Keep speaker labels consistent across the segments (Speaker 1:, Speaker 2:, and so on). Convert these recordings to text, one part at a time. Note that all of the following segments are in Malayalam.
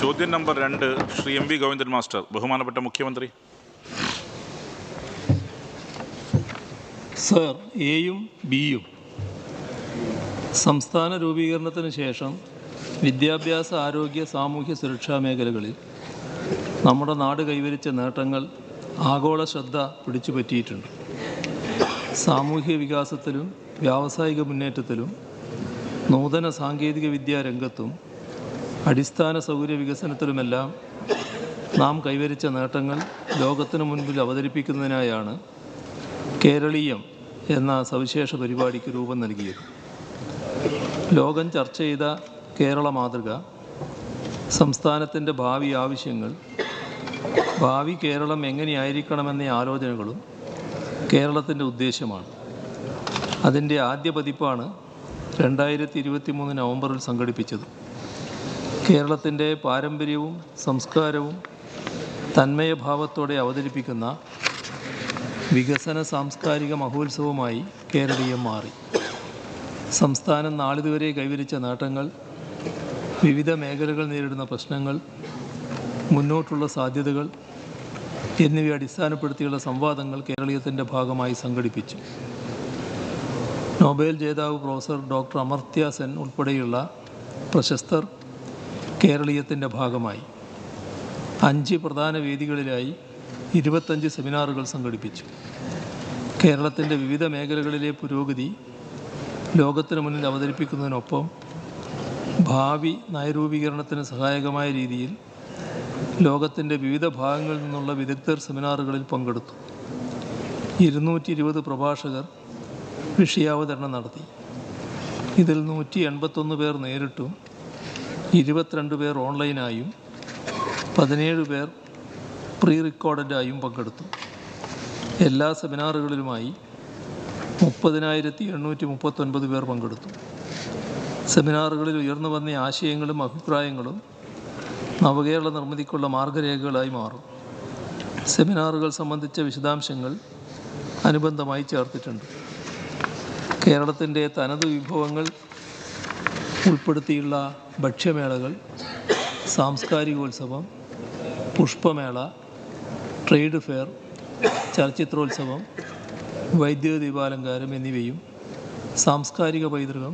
Speaker 1: ചോദ്യം number 2 Shri M V Govindan master. ബഹുമാനപ്പെട്ട മുഖ്യമന്ത്രി.
Speaker 2: സർ, എയും ബിയും സംസ്ഥാന രൂപീകരണത്തിന് ശേഷം വിദ്യാഭ്യാസ, ആരോഗ്യ, സാമൂഹ്യ സുരക്ഷാ മേഖലകളിൽ നമ്മുടെ നാട് കൈവരിച്ച നേട്ടങ്ങൾ ആഗോള ശ്രദ്ധ പിടിച്ചുപറ്റിയിട്ടുണ്ട്. സാമൂഹ്യ വികാസത്തിലും വ്യാവസായിക മുന്നേറ്റത്തിലും നൂതന സാങ്കേതിക വിദ്യാ രംഗത്തും അടിസ്ഥാന സൗകര്യ വികസനത്തിലുമെല്ലാം നാം കൈവരിച്ച നേട്ടങ്ങൾ ലോകത്തിനു മുൻപിൽ അവതരിപ്പിക്കുന്നതിനായാണ് കേരളീയം എന്ന സവിശേഷ പരിപാടിക്ക് രൂപം നൽകിയത്. ലോകം ചർച്ച ചെയ്ത കേരള മാതൃക, സംസ്ഥാനത്തിൻ്റെ ഭാവി ആവശ്യങ്ങൾ, ഭാവി കേരളം എങ്ങനെയായിരിക്കണമെന്ന ആലോചനകളും കേരളത്തിൻ്റെ ഉദ്ദേശമാണ്. അതിൻ്റെ ആദ്യ പതിപ്പാണ് 2023 നവംബറിൽ സംഘടിപ്പിച്ചത്. കേരളത്തിൻ്റെ പാരമ്പര്യവും സംസ്കാരവും തന്മയഭാവത്തോടെ അവതരിപ്പിക്കുന്ന വികസന സാംസ്കാരിക മഹോത്സവമായി കേരളീയം മാറി. സംസ്ഥാനം നാളിതുവരെ കൈവരിച്ച നേട്ടങ്ങൾ, വിവിധ മേഖലകൾ നേരിടുന്ന പ്രശ്നങ്ങൾ, മുന്നോട്ടുള്ള സാധ്യതകൾ എന്നിവയെ അടിസ്ഥാനപ്പെടുത്തിയുള്ള സംവാദങ്ങൾ കേരളീയത്തിൻ്റെ ഭാഗമായി സംഘടിപ്പിച്ചു. നോബൽ ജേതാവ് പ്രൊഫസർ ഡോക്ടർ അമർത്യ സെൻ ഉൾപ്പെടെയുള്ള പ്രശസ്തർ കേരളീയത്തിൻ്റെ ഭാഗമായി 5 പ്രധാന വേദികളിലായി 25 സെമിനാറുകൾ സംഘടിപ്പിച്ചു. കേരളത്തിൻ്റെ വിവിധ മേഖലകളിലെ പുരോഗതി ലോകത്തിന് മുന്നിൽ അവതരിപ്പിക്കുന്നതിനൊപ്പം ഭാവി നയരൂപീകരണത്തിന് സഹായകമായ രീതിയിൽ ലോകത്തിൻ്റെ വിവിധ ഭാഗങ്ങളിൽ നിന്നുള്ള വിദഗ്ധർ സെമിനാറുകളിൽ പങ്കെടുത്തു. 220 പ്രഭാഷകർ വിഷയാവതരണം നടത്തി. ഇതിൽ 181 പേർ നേരിട്ടും 22 പേർ ഓൺലൈനായും 17 പേർ പ്രീ റെക്കോർഡഡായും പങ്കെടുത്തു. എല്ലാ സെമിനാറുകളിലുമായി 30,839 പേർ പങ്കെടുത്തു. സെമിനാറുകളിൽ ഉയർന്നു വന്ന ആശയങ്ങളും അഭിപ്രായങ്ങളും നവകേരള നിർമ്മിതിക്കുള്ള മാർഗരേഖകളായി മാറും. സെമിനാറുകൾ സംബന്ധിച്ച വിശദാംശങ്ങൾ അനുബന്ധമായി ചേർത്തിട്ടുണ്ട്. കേരളത്തിൻ്റെ തനത് വിഭവങ്ങൾ ഉൾപ്പെടുത്തിയുള്ള ഭക്ഷ്യമേളകൾ, സാംസ്കാരികോത്സവം, പുഷ്പമേള, ട്രേഡ് ഫെയർ, ചലച്ചിത്രോത്സവം, വൈദ്യുത ദീപാലങ്കാരം എന്നിവയും സാംസ്കാരിക പൈതൃകം,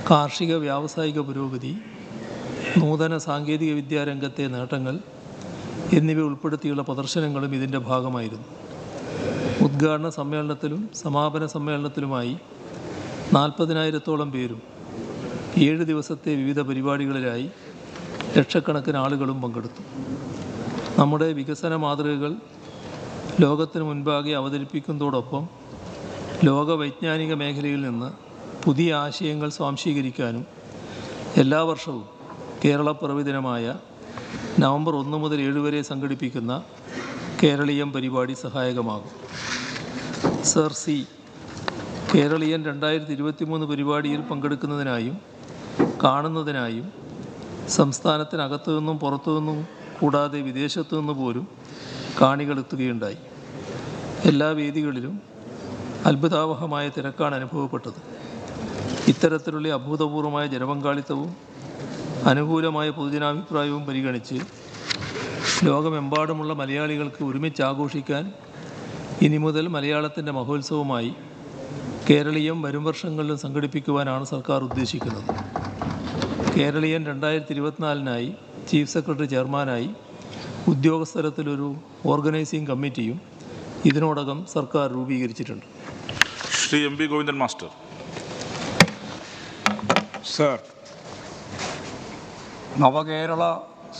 Speaker 2: കാർഷിക വ്യാവസായിക പുരോഗതി, നൂതന സാങ്കേതിക വിദ്യാരംഗത്തെ നേട്ടങ്ങൾ എന്നിവ ഉൾപ്പെടുത്തിയുള്ള പ്രദർശനങ്ങളും ഇതിൻ്റെ ഭാഗമായിരുന്നു. ഉദ്ഘാടന സമ്മേളനത്തിലും സമാപന സമ്മേളനത്തിലുമായി 40,000-ഓളം പേരും 7 ദിവസത്തെ വിവിധ പരിപാടികളിലായി ലക്ഷക്കണക്കിന് ആളുകളും പങ്കെടുത്തു. നമ്മുടെ വികസന മാതൃകകൾ ലോകത്തിന് മുൻപാകെ അവതരിപ്പിക്കുന്നതോടൊപ്പം ലോക വൈജ്ഞാനിക മേഖലയിൽ നിന്ന് പുതിയ ആശയങ്ങൾ സ്വാംശീകരിക്കാനും എല്ലാ വർഷവും കേരളപ്പിറവി ദിനമായ നവംബർ 1 മുതൽ 7 വരെ സംഘടിപ്പിക്കുന്ന കേരളീയം പരിപാടി സഹായകമാകും. സർ, സി, കേരളീയൻ 2023 പരിപാടിയിൽ പങ്കെടുക്കുന്നതിനായും കാണുന്നതിനായും സംസ്ഥാനത്തിനകത്തു നിന്നും പുറത്തു നിന്നും കൂടാതെ വിദേശത്തു നിന്ന് പോലും കാണികൾ എത്തുകയുണ്ടായി. എല്ലാ വേദികളിലും അത്ഭുതാവഹമായ തിരക്കാണ് അനുഭവപ്പെട്ടത്. ഇത്തരത്തിലുള്ള അഭൂതപൂർവമായ ജനപങ്കാളിത്തവും അനുകൂലമായ പൊതുജനാഭിപ്രായവും പരിഗണിച്ച് ലോകമെമ്പാടുമുള്ള മലയാളികൾക്ക് ഒരുമിച്ച് ആഘോഷിക്കാൻ ഇനി മുതൽ മലയാളത്തിൻ്റെ മഹോത്സവമായി കേരളീയം വരും വർഷങ്ങളിലും സംഘടിപ്പിക്കുവാനാണ് സർക്കാർ ഉദ്ദേശിക്കുന്നത്. കേരളീയൻ 2024 ചീഫ് സെക്രട്ടറി ചെയർമാനായി ഉദ്യോഗസ്ഥലത്തിലൊരു ഓർഗനൈസിംഗ് കമ്മിറ്റിയും ഇതിനോടകം സർക്കാർ രൂപീകരിച്ചിട്ടുണ്ട്.
Speaker 1: Shri M V Govindan master.
Speaker 3: Sir, നവകേരള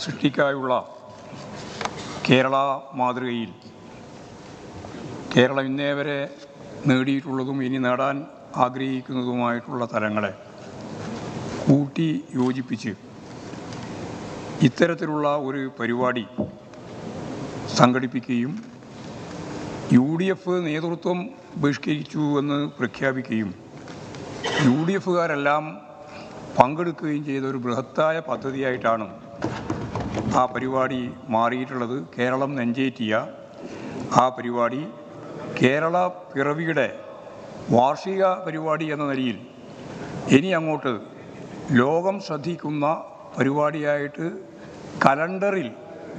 Speaker 3: സൃഷ്ടിക്കായുള്ള കേരള മാതൃകയിൽ കേരളം ഇന്നേ വരെ നേടിയിട്ടുള്ളതും ഇനി നേടാൻ ആഗ്രഹിക്കുന്നതുമായിട്ടുള്ള തലങ്ങളെ കൂട്ടി യോജിപ്പിച്ച് ഇത്തരത്തിലുള്ള ഒരു പരിപാടി സംഘടിപ്പിക്കുകയും UDF നേതൃത്വം ബഹിഷ്കരിച്ചു എന്ന് പ്രഖ്യാപിക്കുകയും UDFകാരെല്ലാം പങ്കെടുക്കുകയും ചെയ്ത ഒരു ബൃഹത്തായ പദ്ധതിയായിട്ടാണ് ആ പരിപാടി മാറിയിട്ടുള്ളത്. കേരളം നെഞ്ചേറ്റിയ ആ പരിപാടി കേരള പിറവിയുടെ വാർഷിക പരിപാടി എന്ന നിലയിൽ ഇനി അങ്ങോട്ട് ലോകം ശ്രദ്ധിക്കുന്ന പരിപാടിയായിട്ട് കലണ്ടറിൽ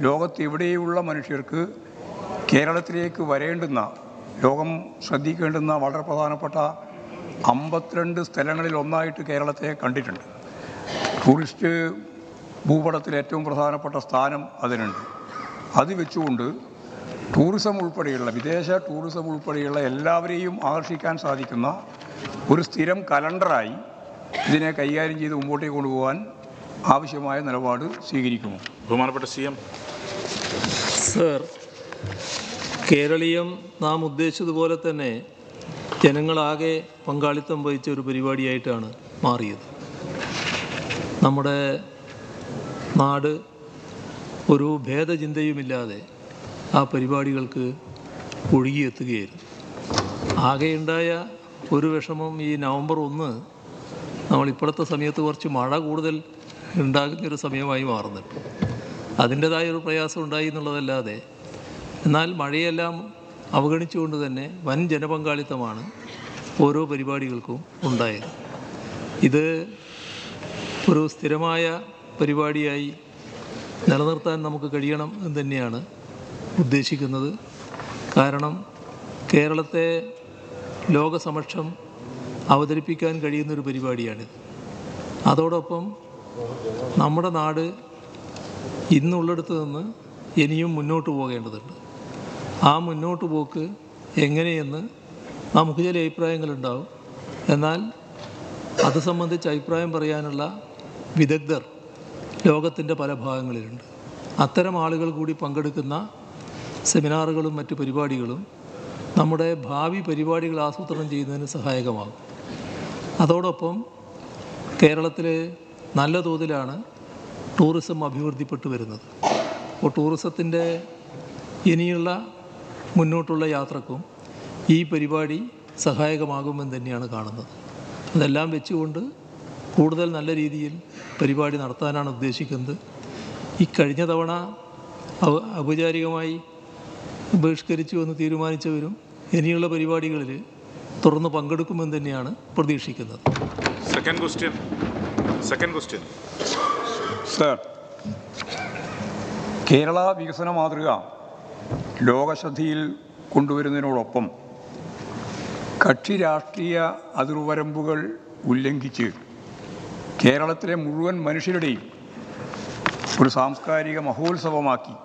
Speaker 3: ലോകത്തെവിടെയുള്ള മനുഷ്യർക്ക് കേരളത്തിലേക്ക് വരേണ്ടുന്ന, ലോകം ശ്രദ്ധിക്കേണ്ടുന്ന വളരെ പ്രധാനപ്പെട്ട 52 സ്ഥലങ്ങളിൽ ഒന്നായിട്ട് കേരളത്തെ കണ്ടിട്ടുണ്ട്. ടൂറിസ്റ്റ് ഭൂപടത്തിൽ ഏറ്റവും പ്രധാനപ്പെട്ട സ്ഥാനം അതിനുണ്ട്. അത് വെച്ചുകൊണ്ട് ടൂറിസം ഉൾപ്പെടെയുള്ള, വിദേശ ടൂറിസം ഉൾപ്പെടെയുള്ള എല്ലാവരെയും ആകർഷിക്കാൻ സാധിക്കുന്ന ഒരു സ്ഥിരം കലണ്ടറായി ഇതിനെ കൈകാര്യം ചെയ്ത് മുമ്പോട്ടേക്ക് കൊണ്ടുപോകാൻ ആവശ്യമായ നിലപാട് സ്വീകരിക്കുമോ?
Speaker 1: ബഹുമാനപ്പെട്ട CM.
Speaker 2: സർ, കേരളീയം നാം ഉദ്ദേശിച്ചതുപോലെ തന്നെ ജനങ്ങളാകെ പങ്കാളിത്തം വഹിച്ച ഒരു പരിപാടിയായിട്ടാണ് മാറിയത്. നമ്മുടെ നാട് ഒരു ഭേദചിന്തയുമില്ലാതെ ആ പരിപാടികൾക്ക് ഒഴുകിയെത്തുകയായിരുന്നു. ആകെയുണ്ടായ ഒരു വിഷമം ഈ നവംബർ 1 നമ്മളിപ്പോഴത്തെ സമയത്ത് കുറച്ച് മഴ കൂടുതൽ ഉണ്ടാകുന്നൊരു സമയമായി മാറുന്നുണ്ട്. അതിൻ്റേതായൊരു പ്രയാസം ഉണ്ടായി എന്നുള്ളതല്ലാതെ, എന്നാൽ മഴയെല്ലാം അവഗണിച്ചുകൊണ്ട് തന്നെ വൻ ജനപങ്കാളിത്തമാണ് ഓരോ പരിപാടികൾക്കും ഉണ്ടായത്. ഇത് ഒരു സ്ഥിരമായ പരിപാടിയായി നിലനിർത്താൻ നമുക്ക് കഴിയണം എന്ന് തന്നെയാണ് ഉദ്ദേശിക്കുന്നത്. കാരണം കേരളത്തെ ലോകസമക്ഷം അവതരിപ്പിക്കാൻ കഴിയുന്നൊരു പരിപാടിയാണിത്. അതോടൊപ്പം നമ്മുടെ നാട് ഇന്നുള്ളിടത്ത് നിന്ന് ഇനിയും മുന്നോട്ട് പോകേണ്ടതുണ്ട്. ആ മുന്നോട്ട് പോക്ക് എങ്ങനെയെന്ന് നമുക്ക് ചില അഭിപ്രായങ്ങളുണ്ടാവും. എന്നാൽ അത് സംബന്ധിച്ച് അഭിപ്രായം പറയാനുള്ള വിദഗ്ധർ ലോകത്തിൻ്റെ പല ഭാഗങ്ങളിലുണ്ട്. അത്തരം ആളുകൾ കൂടി പങ്കെടുക്കുന്ന സെമിനാറുകളും മറ്റ് പരിപാടികളും നമ്മുടെ ഭാവി പരിപാടികൾ ആസൂത്രണം ചെയ്യുന്നതിന് സഹായകമാകും. അതോടൊപ്പം കേരളത്തിൽ നല്ല തോതിലാണ് ടൂറിസം അഭിവൃദ്ധിപ്പെട്ടു വരുന്നത്. അപ്പോൾ ടൂറിസത്തിൻ്റെ ഇനിയുള്ള മുന്നോട്ടുള്ള യാത്രക്കും ഈ പരിപാടി സഹായകമാകുമെന്ന് തന്നെയാണ് കാണുന്നത്. അതെല്ലാം വെച്ചുകൊണ്ട് കൂടുതൽ നല്ല രീതിയിൽ പരിപാടി നടത്താനാണ് ഉദ്ദേശിക്കുന്നത്. ഈ കഴിഞ്ഞ തവണ ഔപചാരികമായി ബഹിഷ്കരിച്ചു എന്ന് തീരുമാനിച്ചവരും ഇനിയുള്ള പരിപാടികളിൽ തുറന്ന് പങ്കെടുക്കുമെന്ന് തന്നെയാണ് പ്രതീക്ഷിക്കുന്നത്.
Speaker 1: Second question.
Speaker 3: സർ, കേരള വികസന മാതൃക ലോകശ്രദ്ധയിൽ കൊണ്ടുവരുന്നതിനോടൊപ്പം കക്ഷി രാഷ്ട്രീയ അതിർവരമ്പുകൾ ഉല്ലംഘിച്ച് കേരളത്തിലെ മുഴുവൻ മനുഷ്യരുടെയും ഒരു സാംസ്കാരിക മഹോത്സവമാക്കി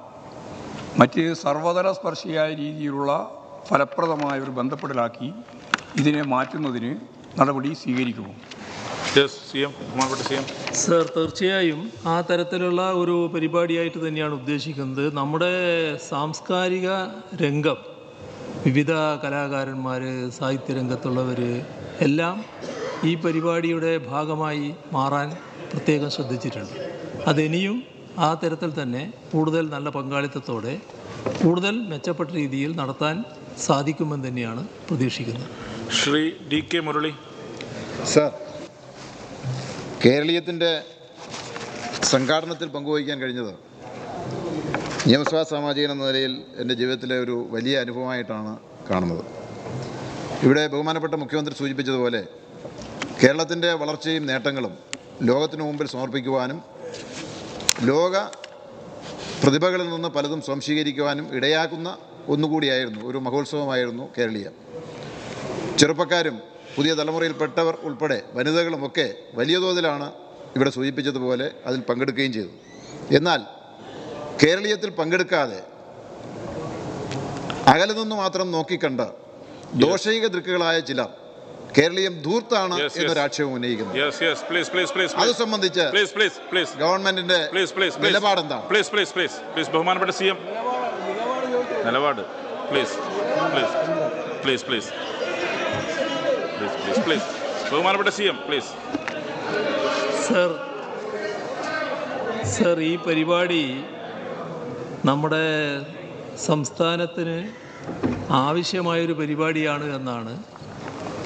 Speaker 3: മറ്റ് സർവതല സ്പർശിയായ രീതിയിലുള്ള ഫലപ്രദമായ ഒരു ബന്ധപ്പെടലാക്കി ഇതിനെ മാറ്റുന്നതിന് നടപടി സ്വീകരിക്കുമോ?
Speaker 2: സർ, തീർച്ചയായും ആ തരത്തിലുള്ള ഒരു പരിപാടിയായിട്ട് തന്നെയാണ് ഉദ്ദേശിക്കുന്നത്. നമ്മുടെ സാംസ്കാരിക രംഗം, വിവിധ കലാകാരന്മാർ, സാഹിത്യരംഗത്തുള്ളവർ എല്ലാം ഈ പരിപാടിയുടെ ഭാഗമായി മാറാൻ പ്രത്യേകം ശ്രദ്ധിച്ചിട്ടുണ്ട്. അതിനിയും ആ തരത്തിൽ തന്നെ കൂടുതൽ നല്ല പങ്കാളിത്തത്തോടെ കൂടുതൽ മെച്ചപ്പെട്ട രീതിയിൽ നടത്താൻ സാധിക്കുമെന്ന് തന്നെയാണ് പ്രതീക്ഷിക്കുന്നത്.
Speaker 1: ശ്രീ DK മുരളി.
Speaker 4: സർ, കേരളീയത്തിൻ്റെ സംഘാടനത്തിൽ പങ്കുവഹിക്കാൻ കഴിഞ്ഞത് നിയമസഭാ സാമാജികൻ എന്ന നിലയിൽ എൻ്റെ ജീവിതത്തിലെ ഒരു വലിയ അനുഭവമായിട്ടാണ് കാണുന്നത്. ഇവിടെ ബഹുമാനപ്പെട്ട മുഖ്യമന്ത്രി സൂചിപ്പിച്ചതുപോലെ കേരളത്തിൻ്റെ വളർച്ചയും നേട്ടങ്ങളും ലോകത്തിനു മുമ്പിൽ സമർപ്പിക്കുവാനും ലോക പ്രതിഭകളിൽ നിന്ന് പലതും സ്വാംശീകരിക്കുവാനും ഇടയാക്കുന്ന ഒന്നുകൂടിയായിരുന്നു, ഒരു മഹോത്സവമായിരുന്നു കേരളീയം. ചെറുപ്പക്കാരും പുതിയ തലമുറയിൽപ്പെട്ടവർ ഉൾപ്പെടെ വനിതകളുമൊക്കെ വലിയ തോതിലാണ് ഇവിടെ സൂചിപ്പിച്ചതുപോലെ അതിൽ പങ്കെടുക്കുകയും ചെയ്തു. എന്നാൽ കേരളീയത്തിൽ പങ്കെടുക്കാതെ അകലെ നിന്ന് മാത്രം നോക്കിക്കണ്ട് ദോഷൈക ദൃക്കുകളായ ചിലർ കേരളീയം ധൂർത്താണ് എന്നൊരാക്ഷേപം ഉന്നയിക്കുന്നു. അത് സംബന്ധിച്ച് ഗവൺമെന്റിന്റെ നിലപാടെന്താണ്?
Speaker 1: ബഹുമാനപ്പെട്ട CM നിലപാട് ബഹുമാനപ്പെട്ട CM പ്ലീസ്.
Speaker 2: സർ, ഈ പരിപാടി നമ്മുടെ സംസ്ഥാനത്തിന് ആവശ്യമായൊരു പരിപാടിയാണ് എന്നാണ്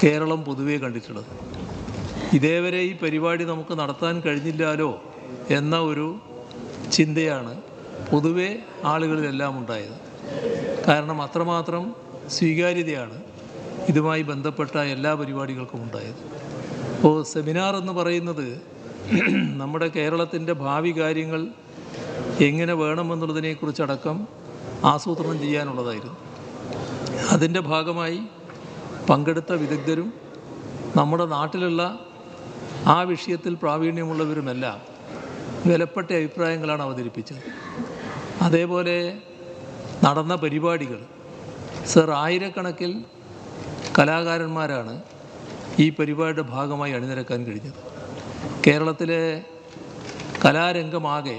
Speaker 2: കേരളം പൊതുവെ കണ്ടിട്ടുള്ളത്. ഇതേവരെ ഈ പരിപാടി നമുക്ക് നടത്താൻ കഴിഞ്ഞില്ലാലോ എന്ന ഒരു ചിന്തയാണ് പൊതുവെ ആളുകളിലെല്ലാം ഉണ്ടായത്. കാരണം അത്രമാത്രം സ്വീകാര്യതയാണ് ഇതുമായി ബന്ധപ്പെട്ട എല്ലാ പരിപാടികൾക്കും ഉണ്ടായത്. അപ്പോൾ സെമിനാർ എന്ന് പറയുന്നത് നമ്മുടെ കേരളത്തിൻ്റെ ഭാവി കാര്യങ്ങൾ എങ്ങനെ വേണമെന്നുള്ളതിനെക്കുറിച്ചടക്കം ആസൂത്രണം ചെയ്യാനുള്ളതായിരുന്നു. അതിൻ്റെ ഭാഗമായി പങ്കെടുത്ത വിദഗ്ധരും നമ്മുടെ നാട്ടിലുള്ള ആ വിഷയത്തിൽ പ്രാവീണ്യമുള്ളവരുമെല്ലാം വിലപ്പെട്ട അഭിപ്രായങ്ങളാണ് അവതരിപ്പിച്ചത്. അതേപോലെ നടന്ന പരിപാടികൾ, സർ, ആയിരക്കണക്കിൽ കലാകാരന്മാരാണ് ഈ പരിപാടിയുടെ ഭാഗമായി അണിനിരക്കാൻ കഴിഞ്ഞത്. കേരളത്തിലെ കലാരംഗമാകെ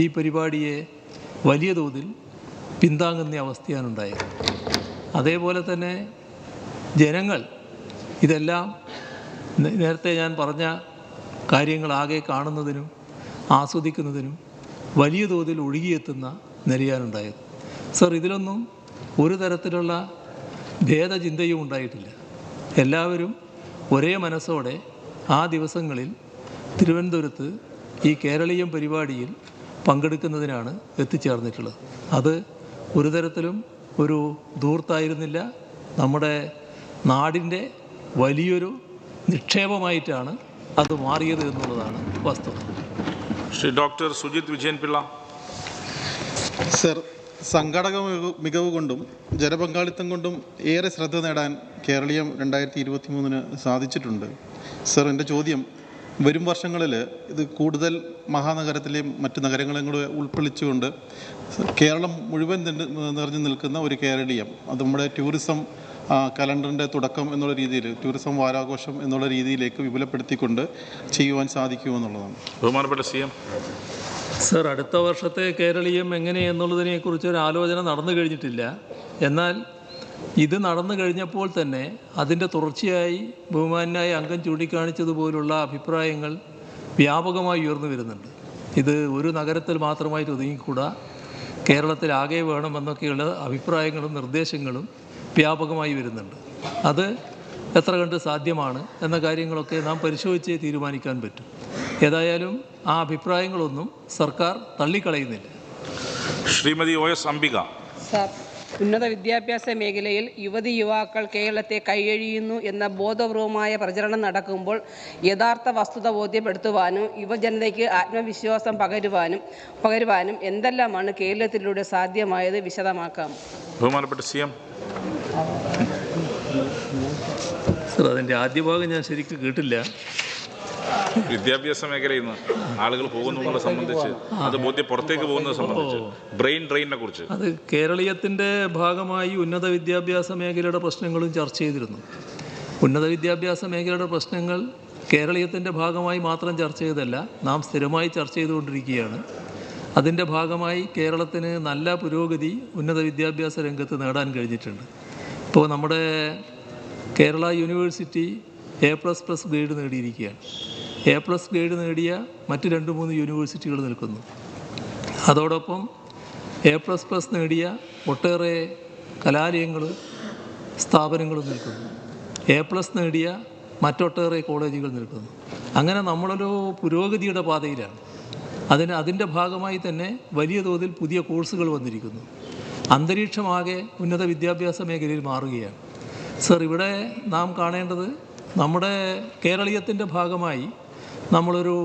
Speaker 2: ഈ പരിപാടിയെ വലിയ തോതിൽ പിന്താങ്ങുന്ന അവസ്ഥയാണ് ഉണ്ടായത്. അതേപോലെ തന്നെ ജനങ്ങൾ ഇതെല്ലാം നേരത്തെ ഞാൻ പറഞ്ഞ കാര്യങ്ങളാകെ കാണുന്നതിനും ആസ്വദിക്കുന്നതിനും വലിയ തോതിൽ ഒഴുകിയെത്തുന്ന നിലയാണുണ്ടായത്. സർ, ഇതിലൊന്നും ഒരു തരത്തിലുള്ള ഭേദചിന്തയും ഉണ്ടായിട്ടില്ല. എല്ലാവരും ഒരേ മനസ്സോടെ ആ ദിവസങ്ങളിൽ തിരുവനന്തപുരത്ത് ഈ കേരളീയം പരിപാടിയിൽ പങ്കെടുക്കുന്നതിനാണ് എത്തിച്ചേർന്നിട്ടുള്ളത്. അത് ഒരു തരത്തിലും ഒരു ധൂർത്തായിരുന്നില്ല. നമ്മുടെ നാടിൻ്റെ വലിയൊരു നിക്ഷേപമായിട്ടാണ് അത് മാറിയത് എന്നുള്ളതാണ് വാസ്തവം.
Speaker 1: ശ്രീ ഡോക്ടർ സുജിത് വിജയൻ പിള്ള.
Speaker 5: സർ, സംഘാടക മികവ് കൊണ്ടും ജനപങ്കാളിത്തം കൊണ്ടും ഏറെ ശ്രദ്ധ നേടാൻ കേരളീയം 2023 സാധിച്ചിട്ടുണ്ട്. സർ, എൻ്റെ ചോദ്യം, വരും വർഷങ്ങളിൽ ഇത് കൂടുതൽ മഹാനഗരത്തിലെയും മറ്റ് നഗരങ്ങളെയും കൂടെ ഉൾക്കൊള്ളിച്ചുകൊണ്ട് കേരളം മുഴുവൻ നിറഞ്ഞു നിൽക്കുന്ന ഒരു കേരളീയം, അത് നമ്മുടെ ടൂറിസം കലണ്ടറിൻ്റെ തുടക്കം എന്നുള്ള രീതിയിൽ, ടൂറിസം വാരാഘോഷം എന്നുള്ള രീതിയിലേക്ക് വിപുലപ്പെടുത്തിക്കൊണ്ട് ചെയ്യുവാൻ സാധിക്കുമെന്നുള്ളതാണ്.
Speaker 1: ബഹുമാനപ്പെട്ട CM.
Speaker 2: സർ, അടുത്ത വർഷത്തെ കേരളീയം എങ്ങനെയെന്നുള്ളതിനെക്കുറിച്ച് ഒരു ആലോചന നടന്നു കഴിഞ്ഞിട്ടില്ല. എന്നാൽ ഇത് നടന്നു കഴിഞ്ഞപ്പോൾ തന്നെ അതിൻ്റെ തുടർച്ചയായി ബഹുമാനായ അംഗം ചൂണ്ടിക്കാണിച്ചതുപോലുള്ള അഭിപ്രായങ്ങൾ വ്യാപകമായി ഉയർന്നു വരുന്നുണ്ട്. ഇത് ഒരു നഗരത്തിൽ മാത്രമായിട്ട് ഒതുങ്ങിക്കൂടാ, കേരളത്തിലാകെ വേണമെന്നൊക്കെയുള്ള അഭിപ്രായങ്ങളും നിർദ്ദേശങ്ങളും വ്യാപകമായി വരുന്നുണ്ട്. അത് എത്ര കണ്ട് സാധ്യമാണ് എന്ന കാര്യങ്ങളൊക്കെ നാം പരിശോധിച്ചേ തീരുമാനിക്കാൻ പറ്റും. ഏതായാലും ആ അഭിപ്രായങ്ങളൊന്നും സർക്കാർ തള്ളിക്കളയുന്നില്ല.
Speaker 1: ശ്രീമതി OS അംബിക.
Speaker 6: സർ, ഉന്നത വിദ്യാഭ്യാസ മേഖലയിൽ യുവതി-യുവാക്കൾ കേരളത്തെ കൈയഴിയുന്നു എന്ന ബോധപൂർവമായ പ്രചരണം നടക്കുമ്പോൾ യഥാർത്ഥ വസ്തുത ബോധ്യപ്പെടുത്തുവാനും യുവജനതയ്ക്ക് ആത്മവിശ്വാസം പകരുവാനും എന്തെല്ലാമാണ് കേരളത്തിലൂടെ സാധ്യമായത് വിശദമാക്കാം.
Speaker 1: ബഹുമാനപ്പെട്ട CM.
Speaker 2: സർ, അതിൻ്റെ ആദ്യ ഭാഗം ഞാൻ ശരിക്കും കേട്ടില്ല.
Speaker 1: വിദ്യാഭ്യാസ മേഖലയിൽ നിന്ന് ആളുകൾ പോകുന്നതിനെ സംബന്ധിച്ച്, അത് പുറത്തേക്ക് പോകുന്നത് സംബന്ധിച്ച്, ബ്രെയിൻ ഡ്രെയിനിനെ കുറിച്ച്.
Speaker 2: അത് കേരളീയത്തിൻ്റെ ഭാഗമായി ഉന്നത വിദ്യാഭ്യാസ മേഖലയുടെ പ്രശ്നങ്ങളും ചർച്ച ചെയ്തിരുന്നു. ഉന്നത വിദ്യാഭ്യാസ മേഖലയുടെ പ്രശ്നങ്ങൾ കേരളീയത്തിൻ്റെ ഭാഗമായി മാത്രം ചർച്ച ചെയ്തല്ല, നാം സ്ഥിരമായി ചർച്ച ചെയ്തുകൊണ്ടിരിക്കുകയാണ്. അതിൻ്റെ ഭാഗമായി കേരളത്തിന് നല്ല പുരോഗതി ഉന്നത വിദ്യാഭ്യാസ രംഗത്ത് നേടാൻ കഴിഞ്ഞിട്ടുണ്ട്. ഇപ്പോൾ നമ്മുടെ കേരള യൂണിവേഴ്സിറ്റി A++ ഗ്രേഡ് നേടിയിരിക്കുകയാണ്. A+ ഗ്രേഡ് നേടിയ മറ്റ് 2-3 യൂണിവേഴ്സിറ്റികൾ നിൽക്കുന്നു. അതോടൊപ്പം A++ നേടിയ ഒട്ടേറെ കലാലയങ്ങൾ, സ്ഥാപനങ്ങൾ നിൽക്കുന്നു. A+ നേടിയ മറ്റൊട്ടേറെ കോളേജുകൾ നിൽക്കുന്നു. അങ്ങനെ നമ്മളൊരു പുരോഗതിയുടെ പാതയിലാണ്. അതിൻ്റെ ഭാഗമായി തന്നെ വലിയ തോതിൽ പുതിയ കോഴ്സുകൾ വന്നിരിക്കുന്നു. അന്തരീക്ഷമാകെ ഉന്നത വിദ്യാഭ്യാസ മേഖലയിൽ മാറുകയാണ്. സർ, ഇവിടെ നാം കാണേണ്ടത്, നമ്മുടെ കേരളീയത്തിൻ്റെ ഭാഗമായി നമ്മളൊരു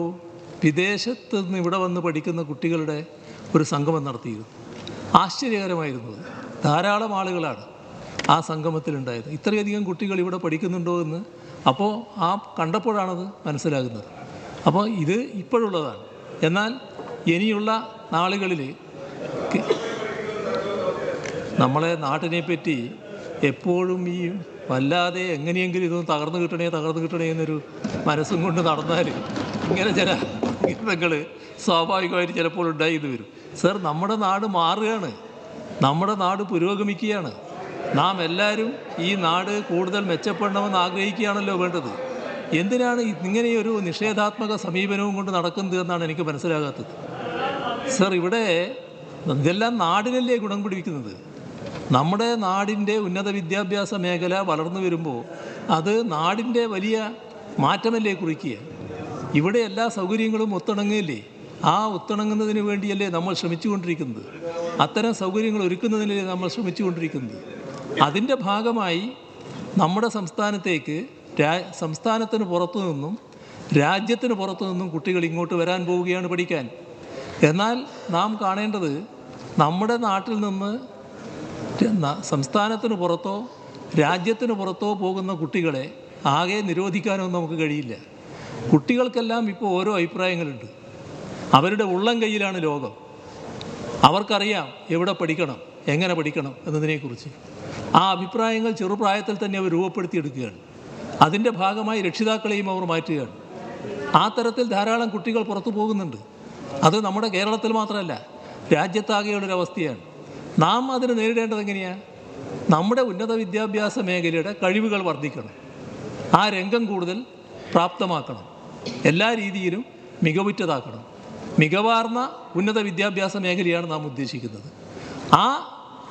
Speaker 2: വിദേശത്ത് നിന്ന് ഇവിടെ വന്ന് പഠിക്കുന്ന കുട്ടികളുടെ ഒരു സംഗമം നടത്തിയിരുന്നു. ആശ്ചര്യകരമായിരുന്നു. ധാരാളം ആളുകളാണ് ആ സംഗമത്തിലുണ്ടായത്. ഇത്രയധികം കുട്ടികൾ ഇവിടെ പഠിക്കുന്നുണ്ടോ എന്ന് അപ്പോൾ കണ്ടപ്പോഴാണത് മനസ്സിലാകുന്നത്. അപ്പോൾ ഇത് ഇപ്പോഴുള്ളതാണ്. എന്നാൽ ഇനിയുള്ള നാളുകളിൽ നമ്മളെ നാട്ടിനെപ്പറ്റി എപ്പോഴും ഈ വല്ലാതെ എങ്ങനെയെങ്കിലും ഇതൊന്ന് തകർന്നു കിട്ടണേ എന്നൊരു മനസ്സും കൊണ്ട് നടന്നാൽ ഇങ്ങനെ ചില ഗീതങ്ങൾ സ്വാഭാവികമായിട്ട് ചിലപ്പോൾ ഉണ്ടായി വരും. സർ, നമ്മുടെ നാട് മാറുകയാണ്, നമ്മുടെ നാട് പുരോഗമിക്കുകയാണ്. നാം എല്ലാവരും ഈ നാട് കൂടുതൽ മെച്ചപ്പെടണമെന്ന് ആഗ്രഹിക്കുകയാണല്ലോ വേണ്ടത്. എന്തിനാണ് ഇങ്ങനെയൊരു നിഷേധാത്മക സമീപനവും കൊണ്ട് നടക്കുന്നത് എന്നാണ് എനിക്ക് മനസ്സിലാകാത്തത്. സർ, ഇവിടെ ഇതെല്ലാം നാടിനല്ലേ ഗുണം പിടിക്കുന്നത്. നമ്മുടെ നാടിൻ്റെ ഉന്നത വിദ്യാഭ്യാസ മേഖല വളർന്നു വരുമ്പോൾ അത് നാടിൻ്റെ വലിയ മാറ്റമല്ലേ കുറിക്കുക. ഇവിടെ എല്ലാ സൗകര്യങ്ങളും ഒത്തിണങ്ങുകയല്ലേ. ആ ഒത്തിണങ്ങുന്നതിന് വേണ്ടിയല്ലേ നമ്മൾ ശ്രമിച്ചുകൊണ്ടിരിക്കുന്നത്. അത്തരം സൗകര്യങ്ങൾ ഒരുക്കുന്നതിനല്ലേ നമ്മൾ ശ്രമിച്ചുകൊണ്ടിരിക്കുന്നത്. അതിൻ്റെ ഭാഗമായി നമ്മുടെ സംസ്ഥാനത്തേക്ക് സംസ്ഥാനത്തിന് പുറത്തു നിന്നും രാജ്യത്തിന് പുറത്തു നിന്നും കുട്ടികൾ ഇങ്ങോട്ട് വരാൻ പോവുകയാണ് പഠിക്കാൻ. എന്നാൽ നാം കാണേണ്ടത് നമ്മുടെ നാട്ടിൽ നിന്ന് സംസ്ഥാനത്തിന് പുറത്തോ രാജ്യത്തിന് പുറത്തോ പോകുന്ന കുട്ടികളെ ആകെ നിരോധിക്കാനൊന്നും നമുക്ക് കഴിയില്ല. കുട്ടികൾക്കെല്ലാം ഇപ്പോൾ ഓരോ അഭിപ്രായങ്ങളുണ്ട്. അവരുടെ ഉള്ളം കയ്യിലാണ് ലോകം. അവർക്കറിയാം എവിടെ പഠിക്കണം, എങ്ങനെ പഠിക്കണം എന്നതിനെക്കുറിച്ച്. ആ അഭിപ്രായങ്ങൾ ചെറുപ്രായത്തിൽ തന്നെ അവർ രൂപപ്പെടുത്തിയെടുക്കുകയാണ്. അതിൻ്റെ ഭാഗമായി രക്ഷിതാക്കളെയും അവർ മാറ്റുകയാണ്. ആ തരത്തിൽ ധാരാളം കുട്ടികൾ പുറത്തു പോകുന്നുണ്ട്. അത് നമ്മുടെ കേരളത്തിൽ മാത്രമല്ല, രാജ്യത്താകെയുള്ളൊരവസ്ഥയാണ്. നാം അതിന് നേരിടേണ്ടത് എങ്ങനെയാണ്? നമ്മുടെ ഉന്നത വിദ്യാഭ്യാസ മേഖലയുടെ കഴിവുകൾ വർദ്ധിക്കണം, ആ രംഗം കൂടുതൽ പ്രാപ്തമാക്കണം, എല്ലാ രീതിയിലും മികവുറ്റതാക്കണം. മികവാർന്ന ഉന്നത വിദ്യാഭ്യാസ മേഖലയാണ് നാം ഉദ്ദേശിക്കുന്നത്. ആ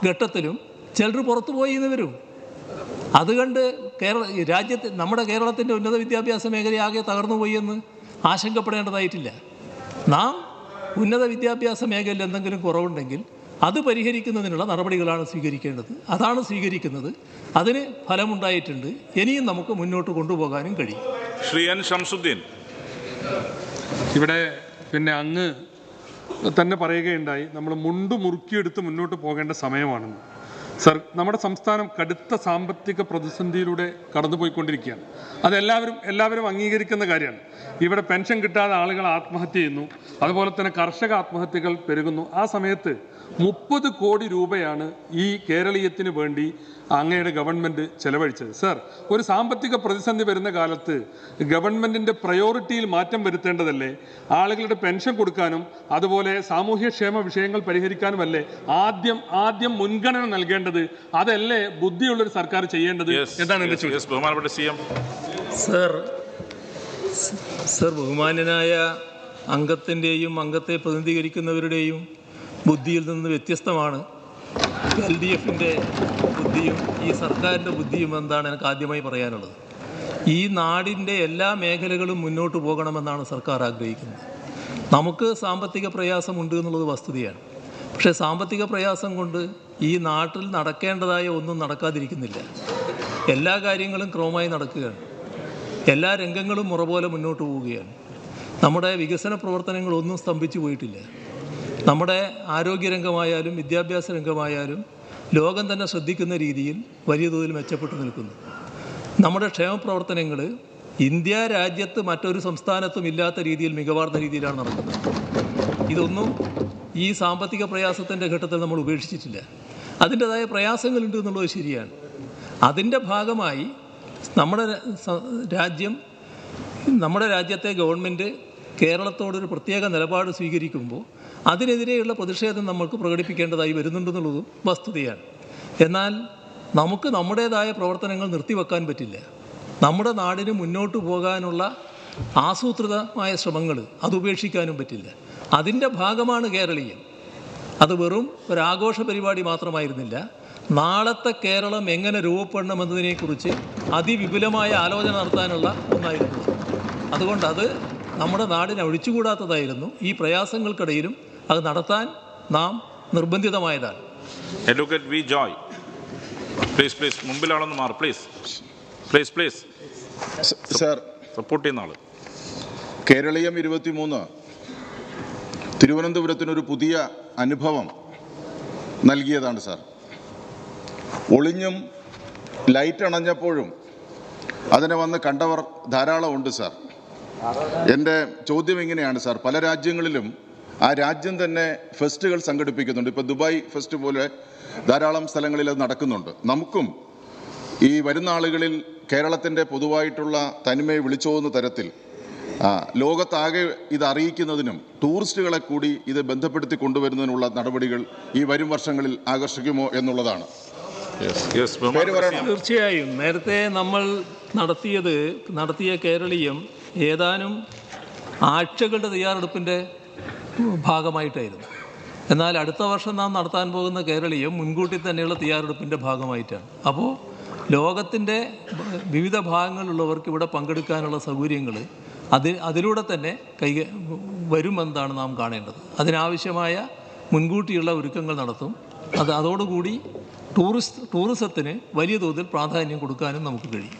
Speaker 2: ഘട്ടത്തിലും ചിലർ പുറത്തു പോയി എന്ന് വരും. അതുകൊണ്ട് നമ്മുടെ കേരളത്തിൻ്റെ ഉന്നത വിദ്യാഭ്യാസ മേഖല ആകെ തകർന്നുപോയി എന്ന് ആശങ്കപ്പെടേണ്ടതായിട്ടില്ല. നാം ഉന്നത വിദ്യാഭ്യാസ മേഖലയിൽ എന്തെങ്കിലും കുറവുണ്ടെങ്കിൽ അത് പരിഹരിക്കുന്നതിനുള്ള നടപടികളാണ് സ്വീകരിക്കേണ്ടത്. അതാണ് സ്വീകരിക്കുന്നത്. അതിന് ഫലമുണ്ടായിട്ടുണ്ട്. ഇനിയും നമുക്ക് മുന്നോട്ട് കൊണ്ടുപോകാനും കഴിയും.
Speaker 1: ശ്രീ എൻ ശംസുദ്ദീൻ,
Speaker 7: ഇവിടെ പിന്നെ അങ്ങ് തന്നെ പറയുകയുണ്ടായി നമ്മൾ മുണ്ട് മുറുക്കിയെടുത്ത് മുന്നോട്ട് പോകേണ്ട സമയമാണെന്ന്. സർ, നമ്മുടെ സംസ്ഥാനം കടുത്ത സാമ്പത്തിക പ്രതിസന്ധിയിലൂടെ കടന്നുപോയിക്കൊണ്ടിരിക്കുകയാണ്. അതെല്ലാവരും അംഗീകരിക്കുന്ന കാര്യമാണ്. ഇവിടെ പെൻഷൻ കിട്ടാതെ ആളുകൾ ആത്മഹത്യ ചെയ്യുന്നു, അതുപോലെ തന്നെ കർഷക ആത്മഹത്യകൾ പെരുകുന്നു. ആ സമയത്ത് 30 കോടി രൂപയാണ് ഈ കേരളീയത്തിന് വേണ്ടി അങ്ങയുടെ ഗവൺമെൻറ് ചെലവഴിച്ചത്. സർ, ഒരു സാമ്പത്തിക പ്രതിസന്ധി വരുന്ന കാലത്ത് ഗവൺമെൻറ്റിൻ്റെ പ്രയോറിറ്റിയിൽ മാറ്റം വരുത്തേണ്ടതല്ലേ? ആളുകളുടെ പെൻഷൻ കൊടുക്കാനും അതുപോലെ സാമൂഹ്യക്ഷേമ വിഷയങ്ങൾ പരിഹരിക്കാനുമല്ലേ ആദ്യം മുൻഗണന നൽകേണ്ടത്? അതല്ലേ ബുദ്ധിയുള്ളൊരു സർക്കാർ ചെയ്യേണ്ടത്? എന്താണ് എൻ്റെ ചോദ്യം?
Speaker 1: ബഹുമാനപ്പെട്ട സി എം.
Speaker 2: സർ, ബഹുമാന്യനായ അംഗത്തിൻ്റെയും അംഗത്തെ പ്രതിനിധീകരിക്കുന്നവരുടെയും ബുദ്ധിയിൽ നിന്ന് വ്യത്യസ്തമാണ് LDFിൻ്റെ ബുദ്ധിയും ഈ സർക്കാരിൻ്റെ ബുദ്ധിയും എന്താണ് എനിക്ക് ആദ്യമായി പറയാനുള്ളത്. ഈ നാടിൻ്റെ എല്ലാ മേഖലകളും മുന്നോട്ട് പോകണമെന്നാണ് സർക്കാർ ആഗ്രഹിക്കുന്നത്. നമുക്ക് സാമ്പത്തിക പ്രയാസമുണ്ട് എന്നുള്ളത് വസ്തുതയാണ്. പക്ഷേ സാമ്പത്തിക പ്രയാസം കൊണ്ട് ഈ നാട്ടിൽ നടക്കേണ്ടതായ ഒന്നും നടക്കാതിരിക്കുന്നില്ല. എല്ലാ കാര്യങ്ങളും ക്രമമായി നടക്കുകയാണ്. എല്ലാ രംഗങ്ങളും മുറ പോലെ മുന്നോട്ട് പോവുകയാണ്. നമ്മുടെ വികസന പ്രവർത്തനങ്ങളൊന്നും സ്തംഭിച്ചു പോയിട്ടില്ല. നമ്മുടെ ആരോഗ്യരംഗമായാലും വിദ്യാഭ്യാസ രംഗമായാലും ലോകം തന്നെ ശ്രദ്ധിക്കുന്ന രീതിയിൽ വലിയ തോതിൽ മെച്ചപ്പെട്ടു നിൽക്കുന്നു. നമ്മുടെ ക്ഷേമപ്രവർത്തനങ്ങൾ ഇന്ത്യ രാജ്യത്ത് മറ്റൊരു സംസ്ഥാനത്തും ഇല്ലാത്ത രീതിയിൽ മികവാർന്ന രീതിയിലാണ് നടക്കുന്നത്. ഇതൊന്നും ഈ സാമ്പത്തിക പ്രയാസത്തിൻ്റെ ഘട്ടത്തിൽ നമ്മൾ ഉപേക്ഷിച്ചിട്ടില്ല. അതിൻ്റെതായ പ്രയാസങ്ങളുണ്ട് എന്നുള്ളത് ശരിയാണ്. അതിൻ്റെ ഭാഗമായി നമ്മുടെ രാജ്യത്തെ ഗവൺമെൻറ് കേരളത്തോടൊരു പ്രത്യേക നിലപാട് സ്വീകരിക്കുമ്പോൾ അതിനെതിരെയുള്ള പ്രതിഷേധം നമ്മൾക്ക് പ്രകടിപ്പിക്കേണ്ടതായി വരുന്നുണ്ടെന്നുള്ളതും വസ്തുതയാണ്. എന്നാൽ നമുക്ക് നമ്മുടേതായ പ്രവർത്തനങ്ങൾ നിർത്തിവെക്കാൻ പറ്റില്ല. നമ്മുടെ നാടിന് മുന്നോട്ട് പോകാനുള്ള ആസൂത്രിതമായ ശ്രമങ്ങൾ അത് ഉപേക്ഷിക്കാനും പറ്റില്ല. അതിൻ്റെ ഭാഗമാണ് കേരളീയം. അത് വെറും ഒരാഘോഷ പരിപാടി മാത്രമായിരുന്നില്ല. നാളത്തെ കേരളം എങ്ങനെ രൂപപ്പെടണമെന്നതിനെക്കുറിച്ച് അതിവിപുലമായ ആലോചന നടത്താനുള്ള ഒന്നായിരുന്നു. അതുകൊണ്ട് അത് നമ്മുടെ നാടിനെ ഒഴിച്ചുകൂടാത്തതായിരുന്നു. ഈ പ്രയാസങ്ങൾക്കിടയിലും അത് നടത്താൻ നാം നിർബന്ധിതമായതാണ്.
Speaker 1: അഡ്വക്കേറ്റ് വി ജോയ്, പ്ലീസ് മുമ്പിലാണെന്ന് മാറും. പ്ലീസ്
Speaker 4: സർ,
Speaker 1: സപ്പോർട്ട് ചെയ്യുന്ന ആൾ.
Speaker 4: കേരളീയം 23 തിരുവനന്തപുരത്തിനൊരു പുതിയ അനുഭവം നൽകിയതാണ് സാർ. ഒളിഞ്ഞും ലൈറ്റ് അണഞ്ഞപ്പോഴും അതിനെ വന്ന് കണ്ടവർ ധാരാളം ഉണ്ട് സാർ. എൻ്റെ ചോദ്യം ഇങ്ങനെയാണ് സാർ, പല രാജ്യങ്ങളിലും ആ രാജ്യം തന്നെ ഫെസ്റ്റുകൾ സംഘടിപ്പിക്കുന്നുണ്ട്. ഇപ്പോൾ ദുബായ് ഫെസ്റ്റ് പോലെ ധാരാളം സ്ഥലങ്ങളിൽ അത് നടക്കുന്നുണ്ട്. നമുക്കും ഈ വരുന്ന ആളുകളിൽ കേരളത്തിൻ്റെ പൊതുവായിട്ടുള്ള തനിമയെ വിളിച്ചോന്ന തരത്തിൽ ലോകത്താകെ ഇത് അറിയിക്കുന്നതിനും ടൂറിസ്റ്റുകളെ കൂടി ഇത് ബന്ധപ്പെടുത്തി കൊണ്ടുവരുന്നതിനുള്ള നടപടികൾ ഈ വരും വർഷങ്ങളിൽ ആകർഷിക്കുമോ എന്നുള്ളതാണ്.
Speaker 2: തീർച്ചയായും നേരത്തെ നമ്മൾ നടത്തിയ കേരളീയം ഏതാനും ആഴ്ചകളുടെ തയ്യാറെടുപ്പിൻ്റെ ഭാഗമായിട്ടായിരുന്നു. എന്നാൽ അടുത്ത വർഷം നാം നടത്താൻ പോകുന്ന കേരളീയം മുൻകൂട്ടി തന്നെയുള്ള തയ്യാറെടുപ്പിൻ്റെ ഭാഗമായിട്ടാണ്. അപ്പോൾ ലോകത്തിൻ്റെ വിവിധ ഭാഗങ്ങളിലുള്ളവർക്ക് ഇവിടെ പങ്കെടുക്കാനുള്ള സൗകര്യങ്ങൾ അതിലൂടെ തന്നെ വരുമെന്നാണ് നാം കാണേണ്ടത്. അതിനാവശ്യമായ മുൻകൂട്ടിയുള്ള ഒരുക്കങ്ങൾ നടത്തും. അതോടുകൂടി ടൂറിസത്തിന് വലിയ തോതിൽ പ്രാധാന്യം കൊടുക്കാനും നമുക്ക് കഴിയും.